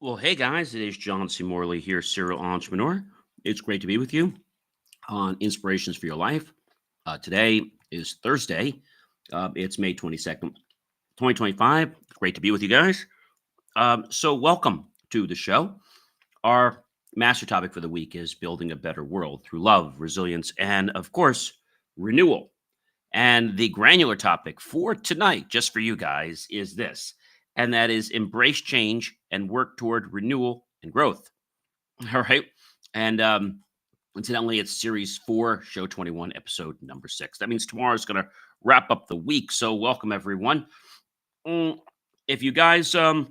Well, hey guys, it is John C. Morley here, serial entrepreneur. It's great to be with you on Inspirations for Your Life. Today is Thursday. It's May 22nd, 2025. Great to be with you guys. So, welcome to the show. Our master topic for the week is building a better world through love, resilience, and of course, renewal. And the granular topic for tonight, just for you guys, is this, and that is embrace change and work toward renewal and growth. All right. And incidentally, it's series 4, show 21, episode number 6. That means tomorrow is going to wrap up the week. So, welcome everyone. Mm, If you guys haven't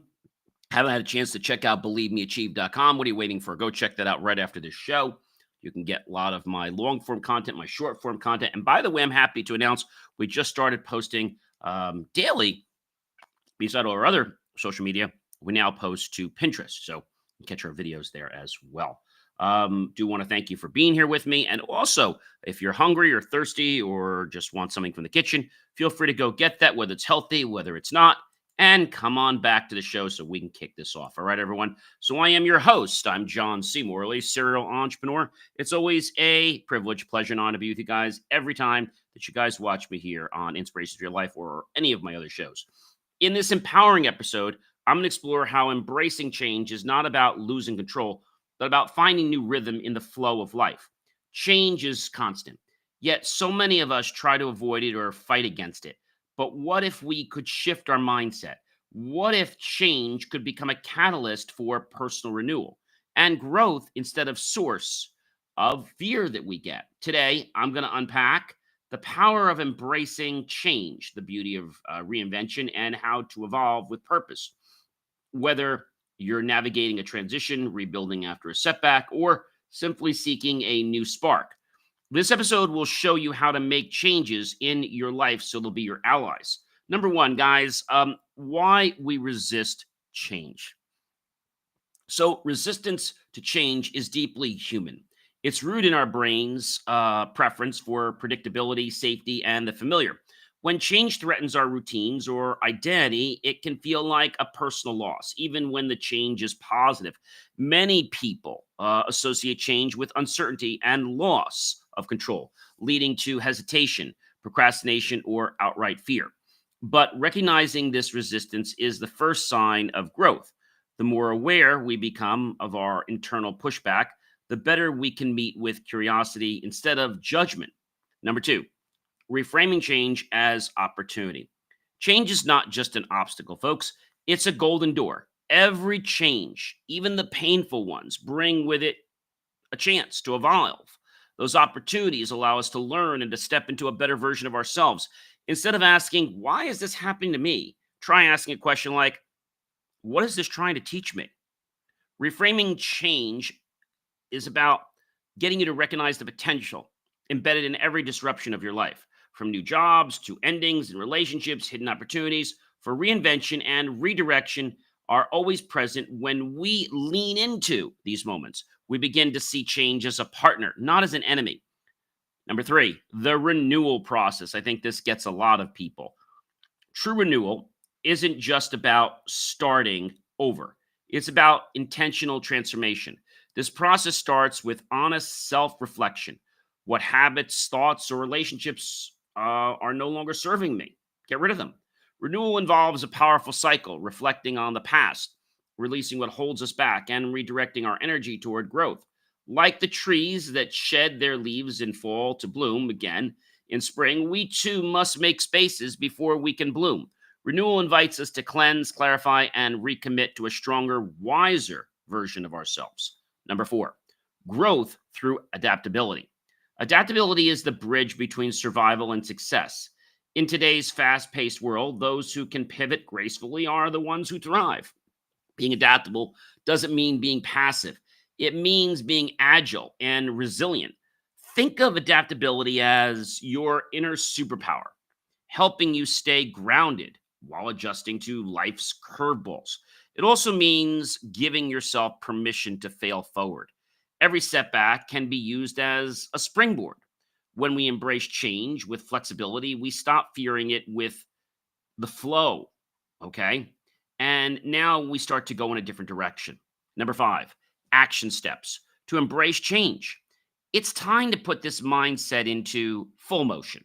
had a chance to check out believemeachieve.com, what are you waiting for? Go check that out right after this show. You can get a lot of my long form content, my short form content. And by the way, I'm happy to announce we just started posting daily, beside all our other social media. We now post to Pinterest. So you can catch our videos there as well. Do want to thank you for being here with me. And also, if you're hungry or thirsty or just want something from the kitchen, feel free to go get that, whether it's healthy, whether it's not. And come on back to the show so we can kick this off. All right, everyone. So I am your host. I'm John C. Morley, serial entrepreneur. It's always a privilege, pleasure, and honor to be with you guys every time that you guys watch me here on Inspirations for Your Life or any of my other shows. In this empowering episode, I'm going to explore how embracing change is not about losing control, but about finding new rhythm in the flow of life. Change is constant, yet so many of us try to avoid it or fight against it. But what if we could shift our mindset? What if change could become a catalyst for personal renewal and growth instead of source of fear that we get? Today, I'm going to unpack the power of embracing change, the beauty of reinvention, and how to evolve with purpose. Whether you're navigating a transition, rebuilding after a setback, or simply seeking a new spark, this episode will show you how to make changes in your life so they'll be your allies. Number one, guys, why we resist change. So, resistance to change is deeply human. It's rooted in our brain's preference for predictability, safety, and the familiar. When change threatens our routines or identity, it can feel like a personal loss, even when the change is positive. Many people associate change with uncertainty and loss of control, leading to hesitation, procrastination, or outright fear. But recognizing this resistance is the first sign of growth. The more aware we become of our internal pushback, the better we can meet with curiosity instead of judgment. Number two, reframing change as opportunity. Change is not just an obstacle, folks, it's a golden door. Every change, even the painful ones, bring with it a chance to evolve. Those opportunities allow us to learn and to step into a better version of ourselves. Instead of asking, why is this happening to me? Try asking a question like, what is this trying to teach me? Reframing change is about getting you to recognize the potential embedded in every disruption of your life, from new jobs to endings in relationships, hidden opportunities for reinvention and redirection are always present when we lean into these moments. We begin to see change as a partner, not as an enemy. Number three, the renewal process. I think this gets a lot of people. True renewal isn't just about starting over, it's about intentional transformation. This process starts with honest self reflection. What habits, thoughts, or relationships are no longer serving me? Get rid of them. Renewal involves a powerful cycle, reflecting on the past, releasing what holds us back, and redirecting our energy toward growth. Like the trees that shed their leaves in fall to bloom again in spring, we too must make spaces before we can bloom. Renewal invites us to cleanse, clarify, and recommit to a stronger, wiser version of ourselves. Number four, growth through adaptability. Adaptability is the bridge between survival and success. In today's fast paced world, those who can pivot gracefully are the ones who thrive. Being adaptable doesn't mean being passive, it means being agile and resilient. Think of adaptability as your inner superpower, helping you stay grounded while adjusting to life's curveballs. It also means giving yourself permission to fail forward. Every setback can be used as a springboard. When we embrace change with flexibility, we stop fearing it with the flow, okay? And now we start to go in a different direction. Number five, action steps to embrace change. It's time to put this mindset into full motion.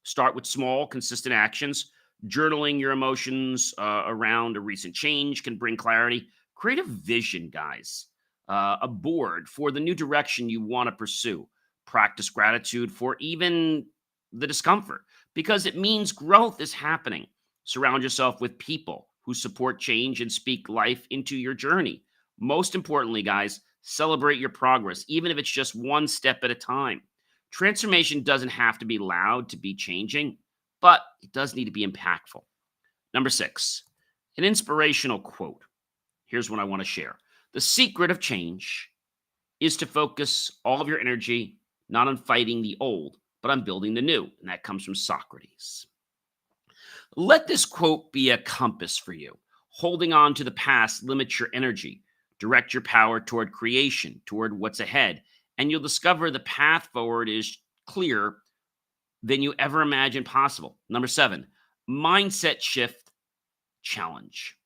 Start with small, consistent actions. Journaling your emotions around a recent change can bring clarity. Create a vision, guys, a board for the new direction you want to pursue. Practice gratitude for even the discomfort because it means growth is happening. Surround yourself with people who support change and speak life into your journey. Most importantly, guys, celebrate your progress, even if it's just one step at a time. Transformation doesn't have to be loud to be changing, but it does need to be impactful. Number six, an inspirational quote. Here's what I want to share. The secret of change is to focus all of your energy not on fighting the old, but on building the new. And that comes from Socrates. Let this quote be a compass for you. Holding on to the past limits your energy. Direct your power toward creation, toward what's ahead, and you'll discover the path forward is clearer than you ever imagined possible. Number seven, mindset shift challenge.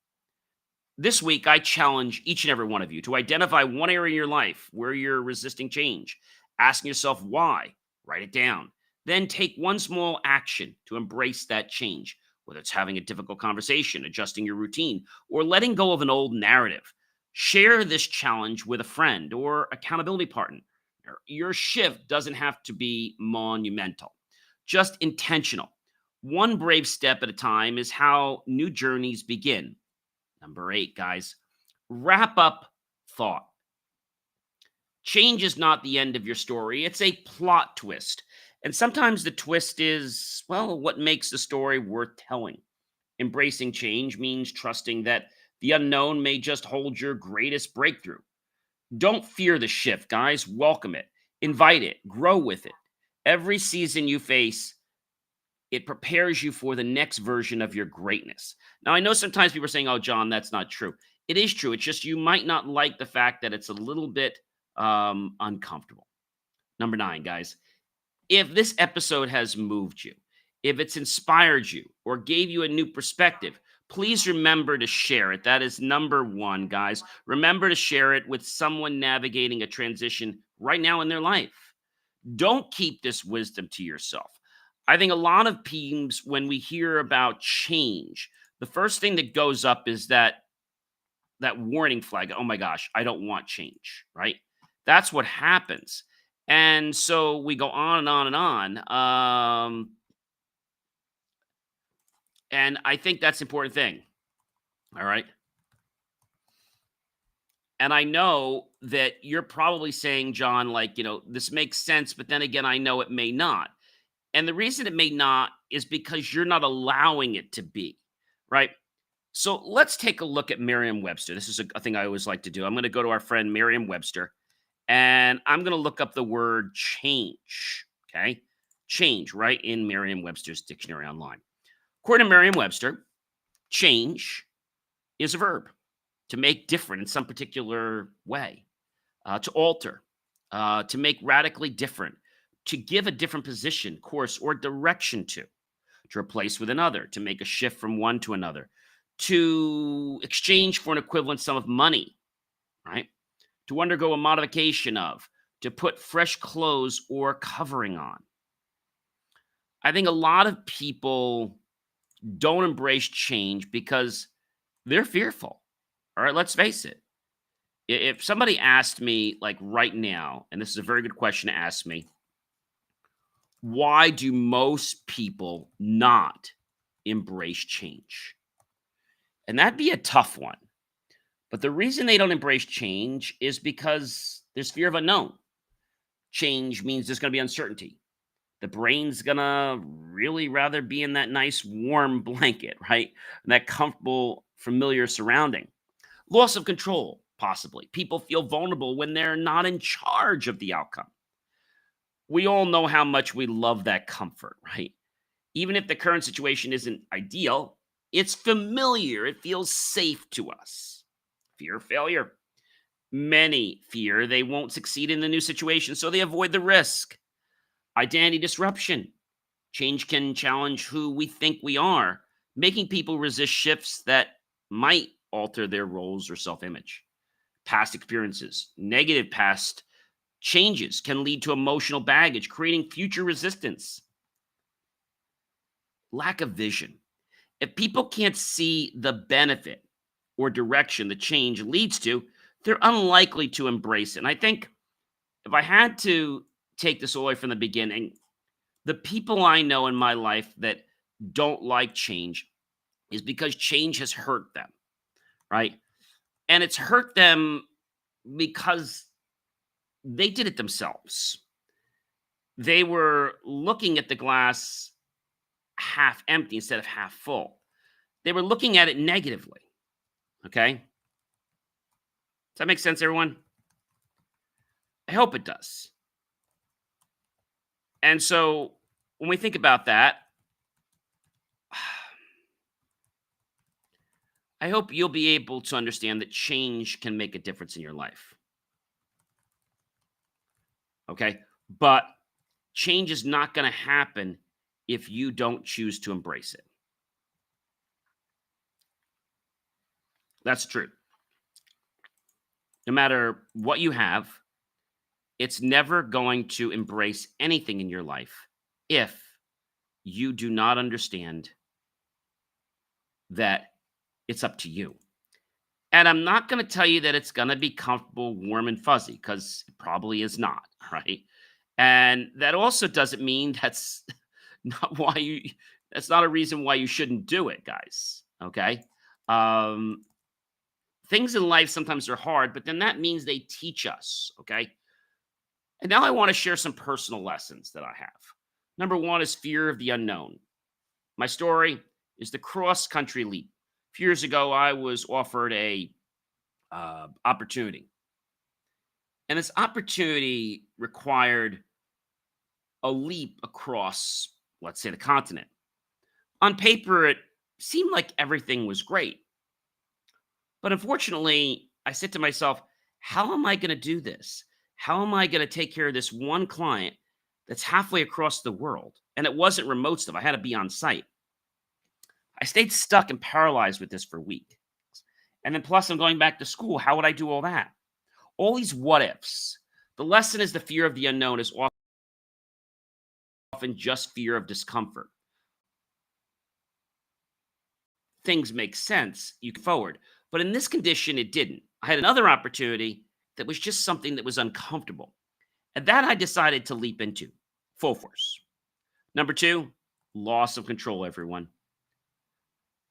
This week, I challenge each and every one of you to identify one area in your life where you're resisting change. Asking yourself why, write it down. Then take one small action to embrace that change, whether it's having a difficult conversation, adjusting your routine, or letting go of an old narrative. Share this challenge with a friend or accountability partner. Your shift doesn't have to be monumental, just intentional. One brave step at a time is how new journeys begin. Number eight, guys, wrap up thought. Change is not the end of your story, it's a plot twist. And sometimes the twist is, well, what makes the story worth telling. Embracing change means trusting that the unknown may just hold your greatest breakthrough. Don't fear the shift, guys. Welcome it, invite it, grow with it. Every season you face, it prepares you for the next version of your greatness. Now, I know sometimes people are saying, oh, John, that's not true. It is true. It's just you might not like the fact that it's a little bit uncomfortable. Number nine, guys, if this episode has moved you, if it's inspired you or gave you a new perspective, please remember to share it. That is number one, guys. Remember to share it with someone navigating a transition right now in their life. Don't keep this wisdom to yourself. I think a lot of teams, when we hear about change, the first thing that goes up is that warning flag. Oh my gosh, I don't want change, right? That's what happens. And so we go on and on and on. And I think that's an important thing. All right. And I know that you're probably saying, John, like, this makes sense, but then again, I know it may not. And the reason it may not is because you're not allowing it to be, right? So let's take a look at Merriam Webster. This is a thing I always like to do. I'm going to go to our friend Merriam Webster and I'm going to look up the word change. Okay. Change right in Merriam Webster's dictionary online. According to Merriam Webster, change is a verb to make different in some particular way, to alter, to make radically different, to give a different position, course, or direction to replace with another, to make a shift from one to another, to exchange for an equivalent sum of money, right? To undergo a modification of, to put fresh clothes or covering on. I think a lot of people don't embrace change because they're fearful. All right, let's face it. If somebody asked me, like right now, and this is a very good question to ask me, why do most people not embrace change? And that'd be a tough one. But the reason they don't embrace change is because there's fear of unknown. Change means there's going to be uncertainty. The brain's going to really rather be in that nice warm blanket, right? That comfortable, familiar surrounding. Loss of control, possibly. People feel vulnerable when they're not in charge of the outcome. We all know how much we love that comfort, right? Even if the current situation isn't ideal, it's familiar. It feels safe to us. Fear of failure. Many fear they won't succeed in the new situation, so they avoid the risk. Identity disruption. Change can challenge who we think we are, making people resist shifts that might alter their roles or self image. Past experiences, negative past changes can lead to emotional baggage, creating future resistance. Lack of vision. If people can't see the benefit or direction the change leads to, they're unlikely to embrace it. And I think if I had to take this away from the beginning, the people I know in my life that don't like change is because change has hurt them, right? And it's hurt them because they did it themselves. They were looking at the glass half empty instead of half full. They were looking at it negatively. Okay. Does that make sense, everyone? I hope it does. And so when we think about that, I hope you'll be able to understand that change can make a difference in your life. Okay. But change is not going to happen if you don't choose to embrace it. That's true. No matter what you have, it's never going to embrace anything in your life if you do not understand that it's up to you. And I'm not going to tell you that it's going to be comfortable, warm, and fuzzy because it probably is not, right? And that also doesn't mean that's not why you, that's not a reason why you shouldn't do it, guys. Okay. Um, Things in life sometimes are hard, but then that means they teach us. Okay. And now I want to share some personal lessons that I have. Number one is fear of the unknown. My story is the cross country leap. A few years ago, I was offered a opportunity, and this opportunity required a leap across, let's say, the continent. On paper, it seemed like everything was great, but unfortunately, I said to myself, "How am I going to do this? How am I going to take care of this one client that's halfway across the world?" And it wasn't remote stuff; I had to be on site. I stayed stuck and paralyzed with this for a week. And then plus I'm going back to school. How would I do all that? All these what ifs. The lesson is the fear of the unknown is often just fear of discomfort. Things make sense, you can forward. But in this condition, it didn't. I had another opportunity that was just something that was uncomfortable. And that I decided to leap into full force. Number two, loss of control, everyone.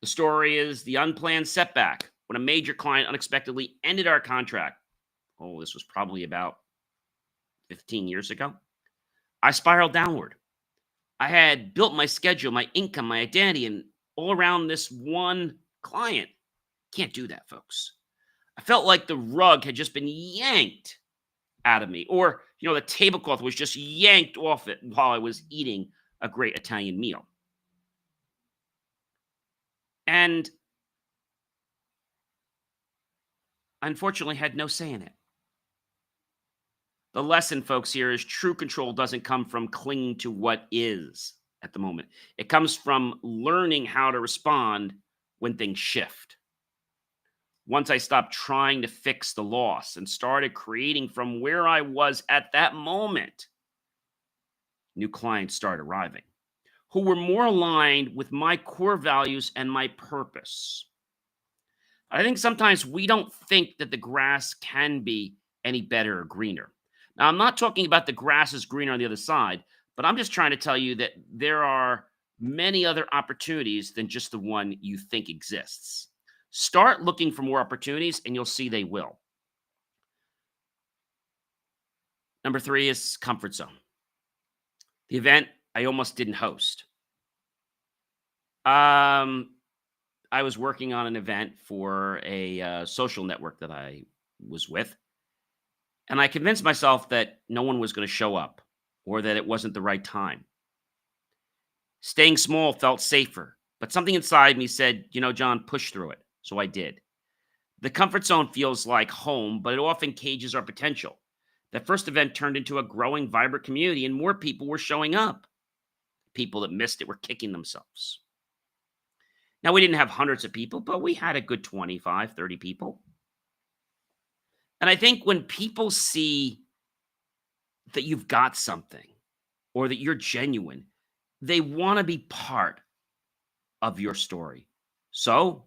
The story is the unplanned setback when a major client unexpectedly ended our contract. Oh, this was probably about 15 years ago. I spiraled downward. I had built my schedule, my income, my identity, and all around this one client. Can't do that, folks. I felt like the rug had just been yanked out of me, or, the tablecloth was just yanked off it while I was eating a great Italian meal. And I unfortunately had no say in it. The lesson, folks, here is true control doesn't come from clinging to what is at the moment. It comes from learning how to respond when things shift. Once I stopped trying to fix the loss and started creating from where I was at that moment, new clients started arriving who were more aligned with my core values and my purpose. I think sometimes we don't think that the grass can be any better or greener. Now, I'm not talking about the grass is greener on the other side, but I'm just trying to tell you that there are many other opportunities than just the one you think exists. Start looking for more opportunities and you'll see they will. Number three is comfort zone. The event I almost didn't host. I was working on an event for a social network that I was with. And I convinced myself that no one was going to show up or that it wasn't the right time. Staying small felt safer, but something inside me said, John, push through it. So I did. The comfort zone feels like home, but it often cages our potential. That first event turned into a growing, vibrant community, and more people were showing up. People that missed it were kicking themselves. Now, we didn't have hundreds of people, but we had a good 25, 30 people. And I think when people see that you've got something or that you're genuine, they want to be part of your story. So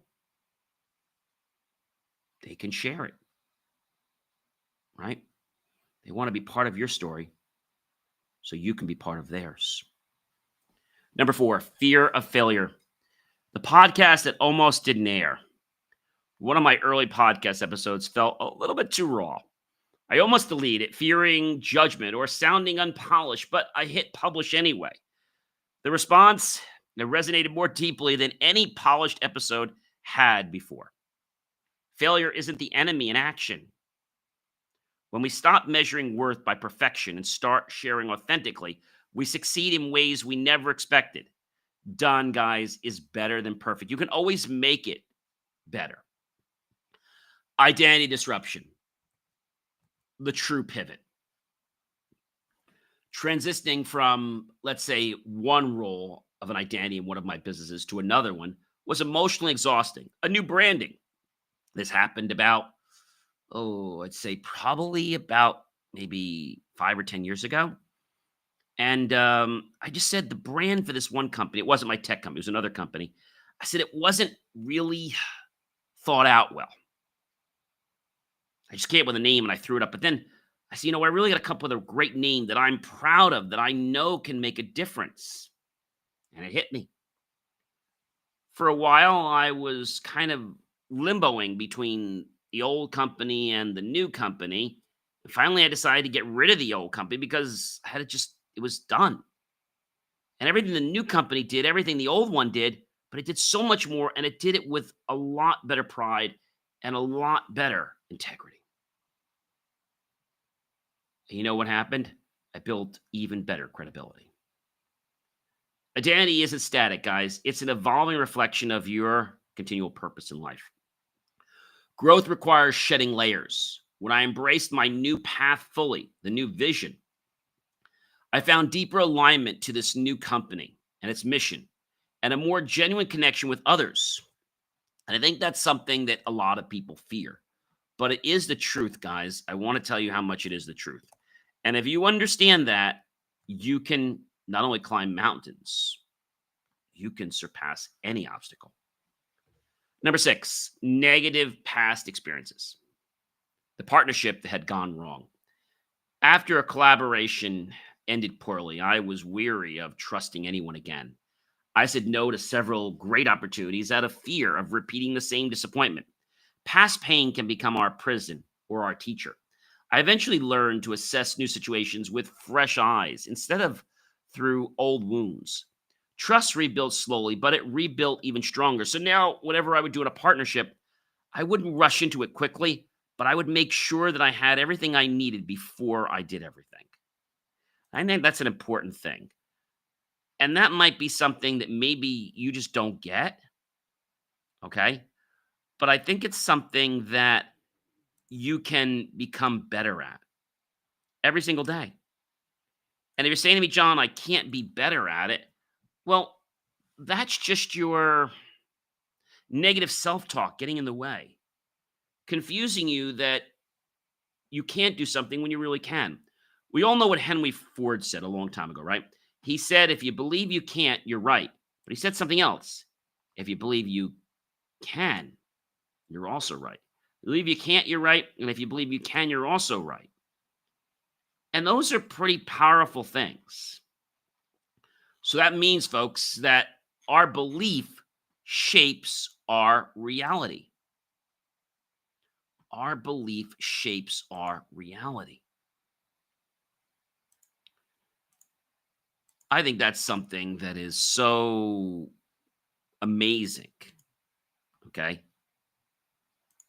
they can share it, right? They want to be part of your story so you can be part of theirs. Number 4, fear of failure. The podcast that almost didn't air. One of my early podcast episodes felt a little bit too raw. I almost deleted it, fearing judgment or sounding unpolished, but I hit publish anyway. The response, it resonated more deeply than any polished episode had before. Failure isn't the enemy in action. When we stop measuring worth by perfection and start sharing authentically, we succeed in ways we never expected. Done, guys, is better than perfect. You can always make it better. Identity disruption, the true pivot. Transitioning from, let's say, one role of an identity in one of my businesses to another one was emotionally exhausting. A new branding. This happened about, I'd say probably about maybe 5 or 10 years ago. And I just said the brand for this one company, it wasn't my tech company, it was another company. I said it wasn't really thought out well. I just came up with a name and I threw it up. But then I said, I really got to come up with a great name that I'm proud of, that I know can make a difference. And it hit me. For a while, I was kind of limboing between the old company and the new company. And finally, I decided to get rid of the old company because it was done. And everything the new company did, everything the old one did, but it did so much more, and it did it with a lot better pride and a lot better integrity. And you know what happened? I built even better credibility. Identity isn't static, guys. It's an evolving reflection of your continual purpose in life. Growth requires shedding layers. When I embraced my new path fully, the new vision, I found deeper alignment to this new company and its mission and a more genuine connection with others. And I think that's something that a lot of people fear. But it is the truth, guys. I want to tell you how much it is the truth. And if you understand that, you can not only climb mountains, you can surpass any obstacle. Number 6, negative past experiences. The partnership that had gone wrong. After a collaboration ended poorly, I was weary of trusting anyone again. I said no to several great opportunities out of fear of repeating the same disappointment. Past pain can become our prison or our teacher. I eventually learned to assess new situations with fresh eyes instead of through old wounds. Trust rebuilt slowly, but it rebuilt even stronger. So now, whatever I would do in a partnership, I wouldn't rush into it quickly, but I would make sure that I had everything I needed before I did everything. I think that's an important thing. And that might be something that maybe you just don't get. Okay. But I think it's something that you can become better at every single day. And if you're saying to me, John, I can't be better at it, well, that's just your negative self talk getting in the way, confusing you that you can't do something when you really can. We all know what Henry Ford said a long time ago, right? He said, if you believe you can't, you're right. But he said something else. If you believe you can, you're also right. You believe you can't, you're right. And if you believe you can, you're also right. And those are pretty powerful things. So that means, folks, that our belief shapes our reality. Our belief shapes our reality. I think that's something that is so amazing. Okay.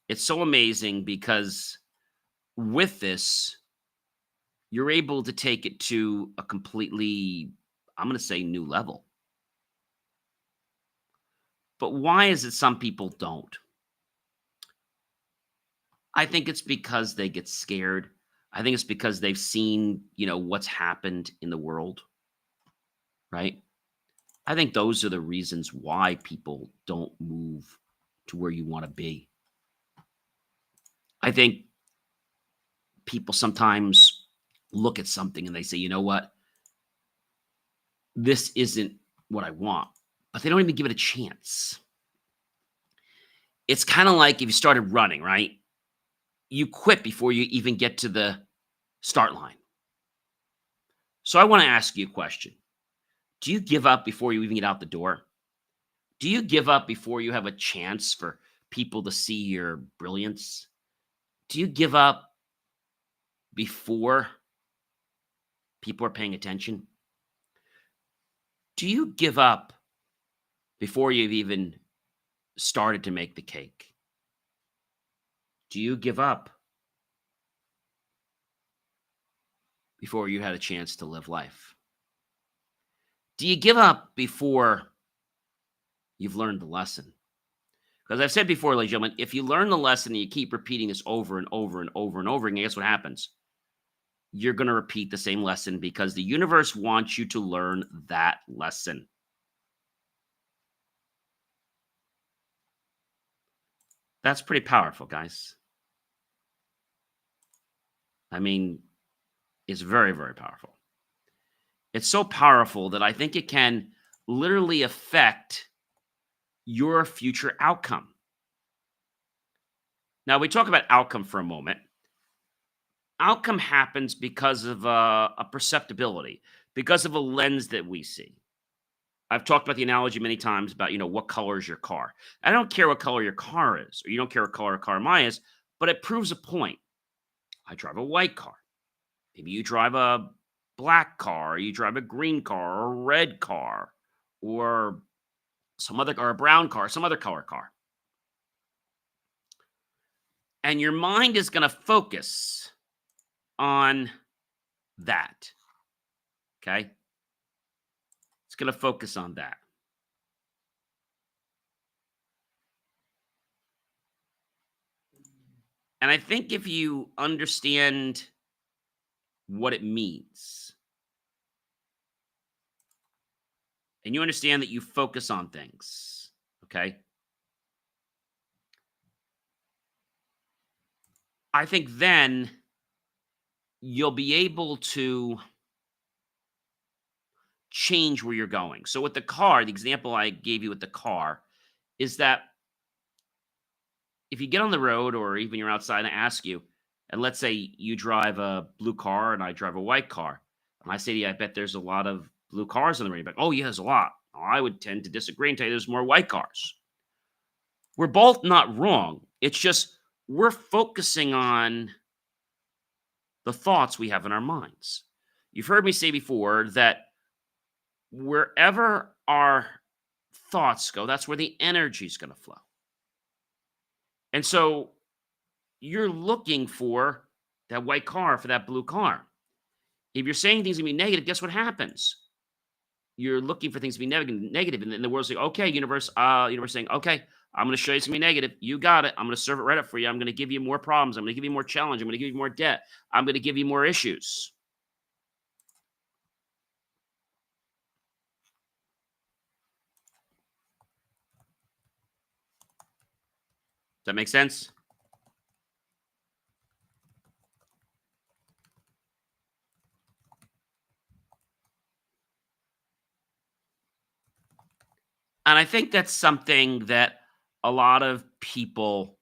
It's so amazing because with this, you're able to take it to a completely, I'm going to say, new level. But why is it some people don't? I think it's because they get scared. I think it's because they've seen, what's happened in the world, right? I think those are the reasons why people don't move to where you want to be. I think people sometimes look at something and they say, you know what? This isn't what I want, but they don't even give it a chance. It's kind of like if you started running, right? You quit before you even get to the start line. So I want to ask you a question. Do you give up before you even get out the door? Do you give up before you have a chance for people to see your brilliance? Do you give up before people are paying attention? Do you give up before you've even started to make the cake? Do you give up before you had a chance to live life? Do you give up before you've learned the lesson? Because I've said before, ladies and gentlemen, if you learn the lesson and you keep repeating this over and over and over and over again, guess what happens? You're going to repeat the same lesson because the universe wants you to learn that lesson. That's pretty powerful, guys. I mean, it's very, very powerful. It's so powerful that I think it can literally affect your future outcome. Now, we talk about outcome for a moment. Outcome happens because of a perceptibility, because of a lens that we see. I've talked about the analogy many times about, what color is your car? I don't care what color your car is, or you don't care what color a car mine is, but it proves a point. I drive a white car. Maybe you drive a black car, or you drive a green car, or a red car, or or a brown car, some other color car. And your mind is going to focus on that. Okay? It's going to focus on that. And I think if you understand what it means, and you understand that you focus on things, okay? I think then you'll be able to change where you're going. So with the car, the example I gave you with the car is that if you get on the road or even you're outside and I ask you, and let's say you drive a blue car and I drive a white car, and I say to you, I bet there's a lot of blue cars on the road. But oh, yeah, there's a lot. I would tend to disagree and tell you there's more white cars. We're both not wrong. It's just we're focusing on the thoughts we have in our minds. You've heard me say before that wherever our thoughts go, that's where the energy is going to flow. And so you're looking for that white car, for that blue car. If you're saying things are going to be negative, guess what happens? You're looking for things to be negative, and then the world's like, okay, universe saying, okay, I'm going to show you something negative. You got it. I'm going to serve it right up for you. I'm going to give you more problems. I'm going to give you more challenge. I'm going to give you more debt. I'm going to give you more issues. Does that make sense? And I think that's something that a lot of people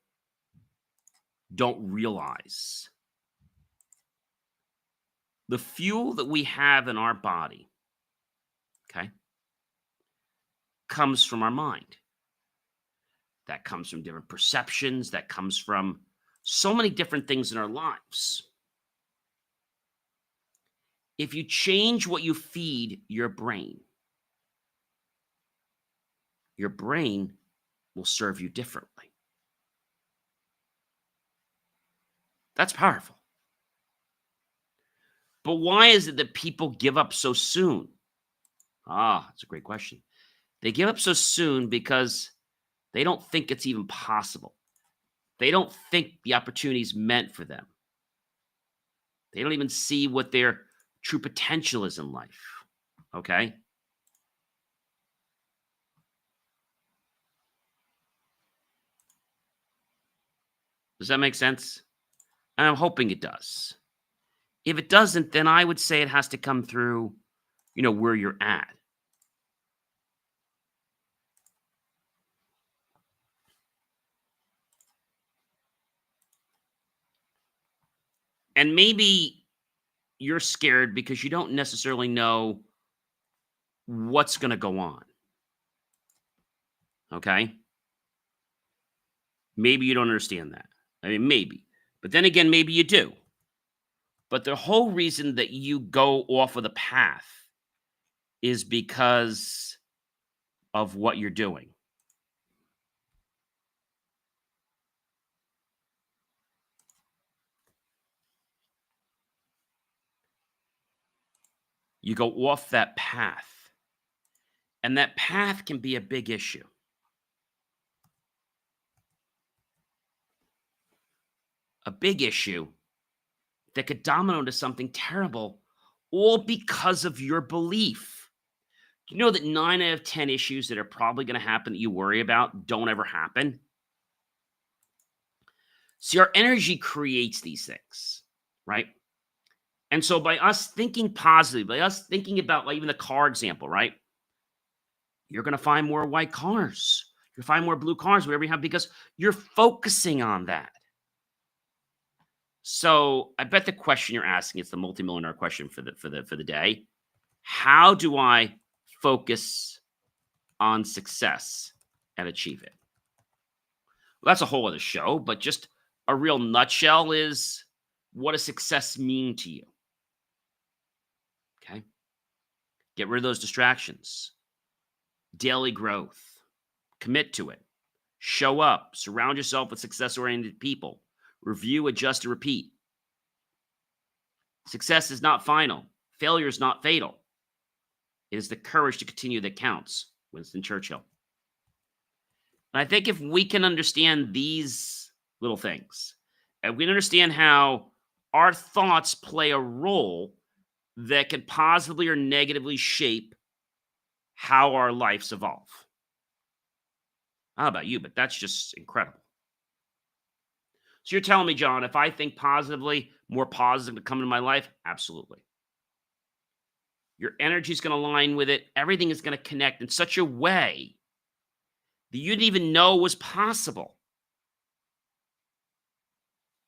don't realize. The fuel that we have in our body, okay, comes from our mind. That comes from different perceptions. That comes from so many different things in our lives. If you change what you feed your brain will serve you differently. That's powerful. But why is it that people give up so soon? That's a great question. They give up so soon because they don't think it's even possible. They don't think the opportunity is meant for them. They don't even see what their true potential is in life. Okay? Does that make sense? And I'm hoping it does. If it doesn't, then I would say it has to come through, where you're at. And maybe you're scared because you don't necessarily know what's going to go on. Okay? Maybe you don't understand that. I mean, maybe. But then again, maybe you do. But the whole reason that you go off of the path is because of what you're doing. You go off that path. And that path can be a big issue. A big issue that could domino into something terrible, all because of your belief. Do you know that 9 out of 10 issues that are probably going to happen that you worry about don't ever happen? See, our energy creates these things, right? And so by us thinking positively, by us thinking about like even the car example, right? You're going to find more white cars. You'll find more blue cars, whatever you have, because you're focusing on that. So I bet the question you're asking is the multi-millionaire question for the day. How do I focus on success and achieve it? Well, that's a whole other show, but just a real nutshell is, what does success mean to you? Okay. Get rid of those distractions. Daily growth. Commit to it. Show up. Surround yourself with success-oriented people. Review, adjust, and repeat. Success is not final. Failure is not fatal. It is the courage to continue that counts. Winston Churchill. And I think if we can understand these little things, and we can understand how our thoughts play a role that can positively or negatively shape how our lives evolve. I don't know about you, but that's just incredible. So you're telling me, John, if I think positively, more positive to come into my life? Absolutely. Your energy is going to align with it. Everything is going to connect in such a way that you didn't even know was possible.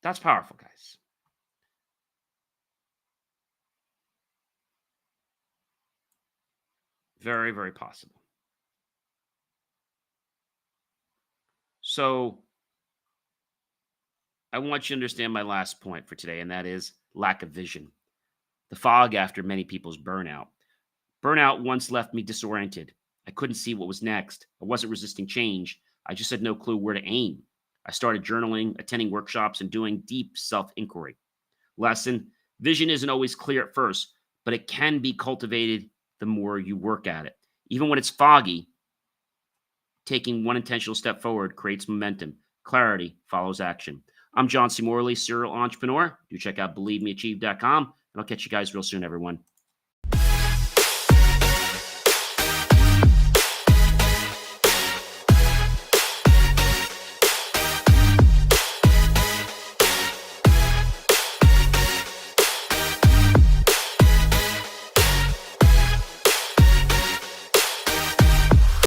That's powerful, guys. Very, very possible. So I want you to understand my last point for today, and that is lack of vision. The fog after many people's burnout. Burnout once left me disoriented. I couldn't see what was next. I wasn't resisting change. I just had no clue where to aim. I started journaling, attending workshops, and doing deep self-inquiry. Lesson: vision isn't always clear at first, but it can be cultivated the more you work at it. Even when it's foggy, taking one intentional step forward creates momentum. Clarity follows action. I'm John C. Morley, serial entrepreneur. Do check out believemeachieve.com, and I'll catch you guys real soon, everyone.